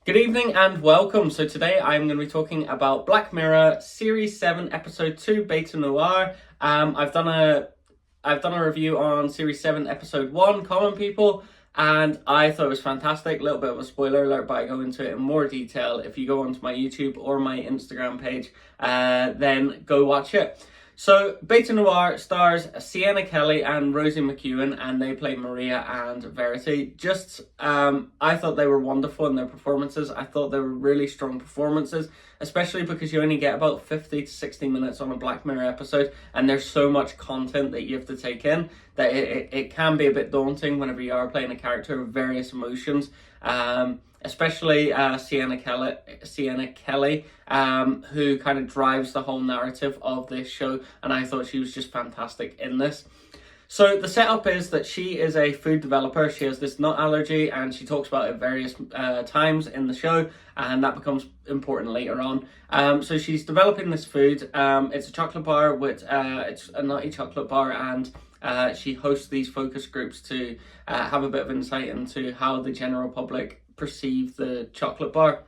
Good evening and welcome. So today I'm going to be talking about Black Mirror Series 7 Episode 2 Bete Noire. I've done a review on Series 7 Episode 1, Common People, and I thought it was fantastic. A little bit of a spoiler alert, but I go into it in more detail. If you go onto my YouTube or my Instagram page, then go watch it. So, Bete Noire stars Sienna Kelly and Rosie McEwen, and they play Maria and Verity. I thought they were wonderful in their performances. I thought they were really strong performances, especially because you only get about 50 to 60 minutes on a Black Mirror episode, and there's so much content that you have to take in that it can be a bit daunting whenever you are playing a character with various emotions. Especially Sienna Kelly, who kind of drives the whole narrative of this show, and I thought she was just fantastic in this. So the setup is that she is a food developer. She has this nut allergy, and she talks about it various times in the show, and that becomes important later on. So she's developing this food. It's a chocolate bar it's a nutty chocolate bar, and she hosts these focus groups to have a bit of insight into how the general public perceive the chocolate bar.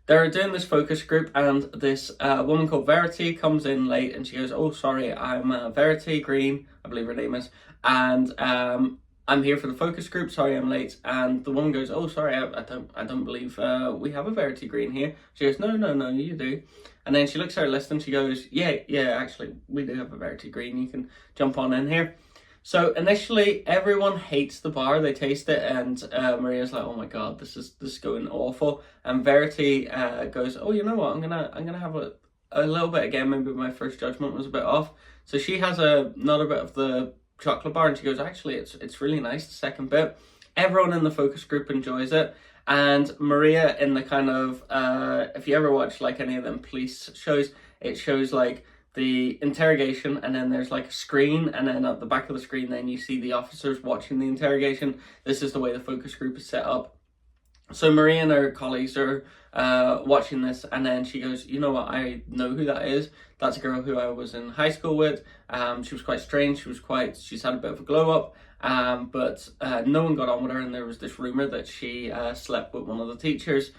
They're doing this focus group, and this woman called Verity comes in late, and she goes, "Oh, sorry, I'm Verity Green, I believe her name is, and I'm here for the focus group. Sorry, I'm late." And the woman goes, "Oh, sorry, I don't believe we have a Verity Green here." She goes, No, you do." And then she looks at her list and she goes, Yeah, actually, we do have a Verity Green. You can jump on in here." So initially, everyone hates the bar. They taste it, and Maria's like, "Oh my god, this is going awful." And Verity goes, "Oh, you know what? I'm gonna have a little bit again. Maybe my first judgment was a bit off." So she has another bit of the chocolate bar, and she goes, "Actually, it's really nice. The second bit." Everyone in the focus group enjoys it, and Maria, in the kind of if you ever watch like any of them police shows, it shows like the interrogation, and then there's like a screen, and then at the back of the screen then you see the officers watching the interrogation. This is the way the focus group is set up. So Maria and her colleagues are watching this, and then she goes, "You know what, I know who that is. That's a girl who I was in high school with. She was quite strange. She's had a bit of a glow up, but no one got on with her, and there was this rumor that she slept with one of the teachers."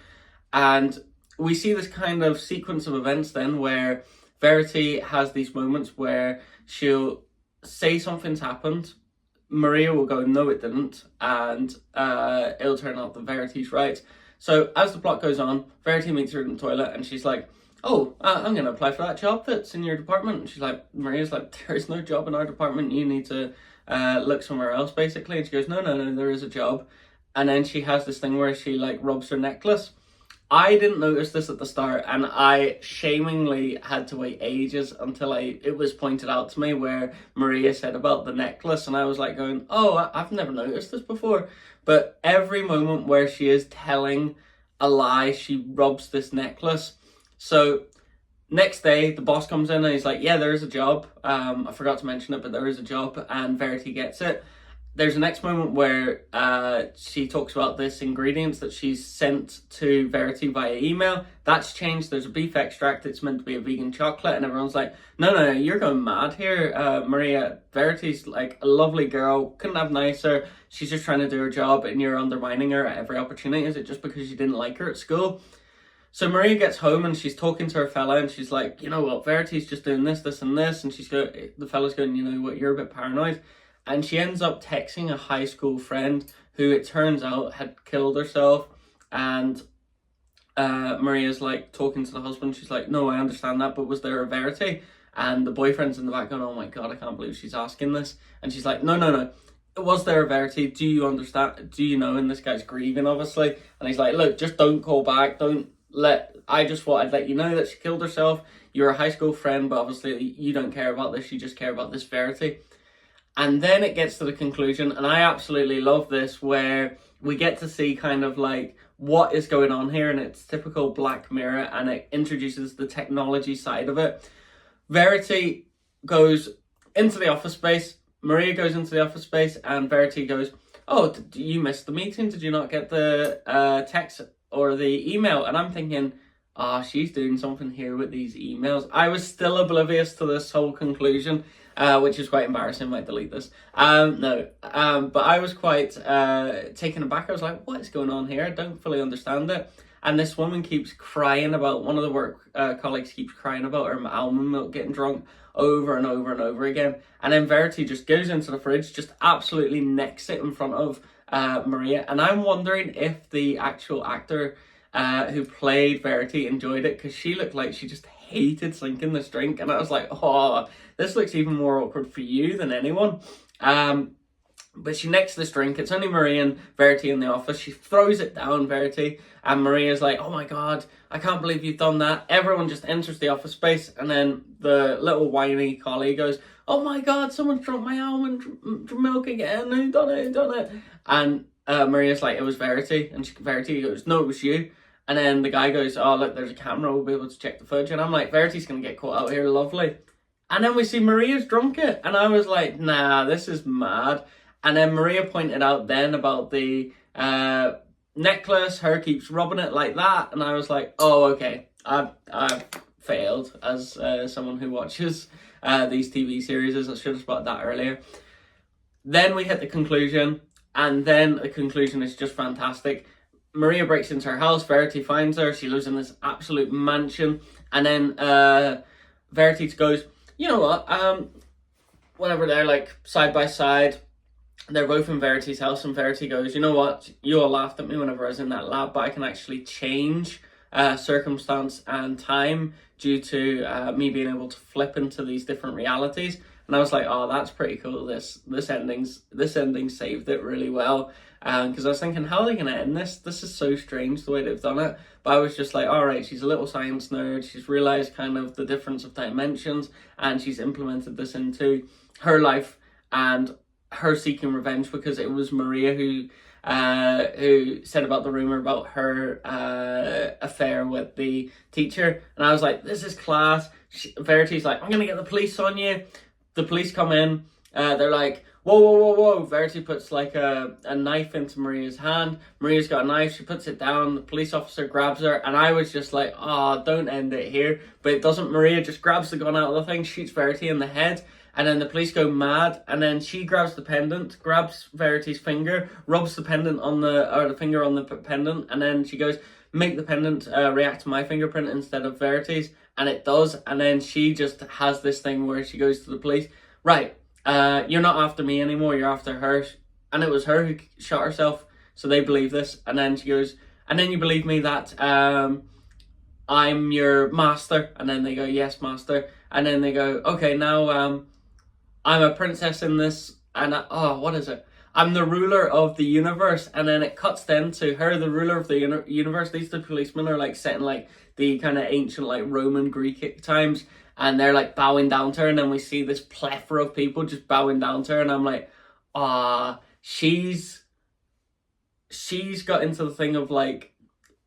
And we see this kind of sequence of events then where Verity has these moments where she'll say something's happened, Maria will go, "No, it didn't," and it'll turn out that Verity's right. So as the plot goes on, Verity meets her in the toilet, and she's like, "Oh, I'm going to apply for that job that's in your department." And she's like, Maria's like, "There is no job in our department. You need to look somewhere else, basically." And she goes, No, there is a job." And then she has this thing where she like rubs her necklace. I didn't notice this at the start, and I shamingly had to wait ages until it was pointed out to me where Maria said about the necklace, and I was like going, "Oh, I've never noticed this before." But every moment where she is telling a lie, she rubs this necklace. So next day, the boss comes in and he's like, "Yeah, there is a job. I forgot to mention it, but there is a job," and Verity gets it. There's a next moment where she talks about this ingredients that she's sent to Verity via email. That's changed. There's a beef extract. It's meant to be a vegan chocolate, and everyone's like, No, you're going mad here, Maria. Verity's like a lovely girl. Couldn't have nicer. She's just trying to do her job, and you're undermining her at every opportunity. Is it just because you didn't like her at school?" So Maria gets home and she's talking to her fella, and she's like, "You know what? Verity's just doing this, and this," and the fella's going, "You know what? You're a bit paranoid." And she ends up texting a high school friend who it turns out had killed herself. And Maria's like talking to the husband. She's like, "No, I understand that, but was there a Verity?" And the boyfriend's in the back going, "Oh my god, I can't believe she's asking this." And she's like, No. "Was there a Verity? Do you understand? Do you know?" And this guy's grieving, obviously. And he's like, "Look, just don't call back. I just thought I'd let you know that she killed herself. You're a high school friend, but obviously you don't care about this. You just care about this Verity." And then it gets to the conclusion, and I absolutely love this, where we get to see kind of like what is going on here, and it's typical Black Mirror, and it introduces the technology side of it. Verity goes into the office space, Maria goes into the office space, and Verity goes, "Oh, you missed the meeting? Did you not get the text or the email?" And I'm thinking, she's doing something here with these emails. I was still oblivious to this whole conclusion. which is quite embarrassing. Might delete this. No, but I was quite taken aback. I was like, what is going on here? I don't fully understand it. And this woman keeps crying about, one of the work colleagues keeps crying about her almond milk getting drunk over and over and over again. And then Verity just goes into the fridge, just absolutely necks it in front of Maria. And I'm wondering if the actual actor who played Verity enjoyed it, because she looked like she just hated drinking this drink. And I was like, oh, this looks even more awkward for you than anyone. But she necks this drink. It's only Maria and Verity in the office. She throws it down, Verity, and Maria's like, oh my God, I can't believe you've done that. Everyone just enters the office space, and then the little whiny colleague goes, oh my God, someone's drunk my almond milk again. Who done it? Who done it? And Maria's like, it was Verity. And Verity goes, no, it was you. And then the guy goes, oh, look, there's a camera. We'll be able to check the footage. And I'm like, Verity's going to get caught out here. Lovely. And then we see Maria's drunk it. And I was like, nah, this is mad. And then Maria pointed out then about the necklace. Her keeps rubbing it like that. And I was like, oh, okay. I've failed as someone who watches these TV series. I should have spotted that earlier. Then we hit the conclusion. And then the conclusion is just fantastic. Maria breaks into her house. Verity finds her. She lives in this absolute mansion. And then Verity goes, you know what? Whenever they're like side by side, they're both in Verity's house, and Verity goes, you know what? You all laughed at me whenever I was in that lab, but I can actually change circumstance and time due to me being able to flip into these different realities. And I was like, oh, that's pretty cool. This ending saved it really well. Because I was thinking, how are they going to end this? This is so strange the way they've done it. But I was just like, all right, she's a little science nerd. She's realized kind of the difference of dimensions, and she's implemented this into her life and her seeking revenge, because it was Maria who said about the rumor about her affair with the teacher. And I was like, this is class. Verity's like, I'm going to get the police on you. The police come in. They're like, whoa, whoa, whoa, whoa. Verity puts like a knife into Maria's hand. Maria's got a knife. She puts it down. The police officer grabs her. And I was just like, oh, don't end it here. But it doesn't. Maria just grabs the gun out of the thing, shoots Verity in the head. And then the police go mad, and then she grabs the pendant, grabs Verity's finger, rubs the pendant on the finger on the pendant, and then she goes, make the pendant react to my fingerprint instead of Verity's, and it does. And then she just has this thing where she goes to the police, right, you're not after me anymore, you're after her. And it was her who shot herself, so they believe this. And then she goes, and then you believe me that I'm your master. And then they go, yes, master. And then they go, okay, now I'm a princess in this, and what is it? I'm the ruler of the universe. And then it cuts then to her, the ruler of the universe. These two policemen are like set in like the kind of ancient like Roman Greek times, and they're like bowing down to her. And then we see this plethora of people just bowing down to her, and I'm like, she's got into the thing of like,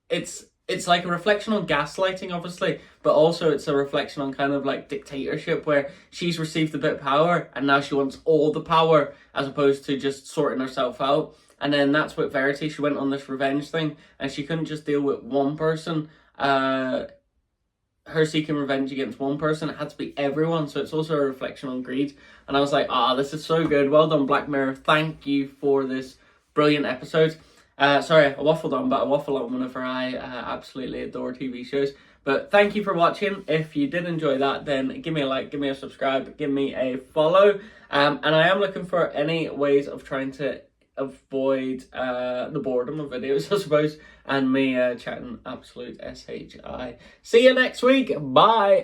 it's like a reflection on gaslighting, obviously, but also it's a reflection on kind of like dictatorship, where she's received a bit of power and now she wants all the power, as opposed to just sorting herself out. And then that's what Verity, she went on this revenge thing, and she couldn't just deal with one person, her seeking revenge against one person. It had to be everyone. So it's also a reflection on greed. And I was like, this is so good. Well done, Black Mirror. Thank you for this brilliant episode. Sorry, I waffled on, but I waffle on whenever I absolutely adore TV shows. But thank you for watching. If you did enjoy that, then give me a like, give me a subscribe, give me a follow. And I am looking for any ways of trying to avoid the boredom of videos, I suppose, and me chatting absolute SHI. See you next week. Bye.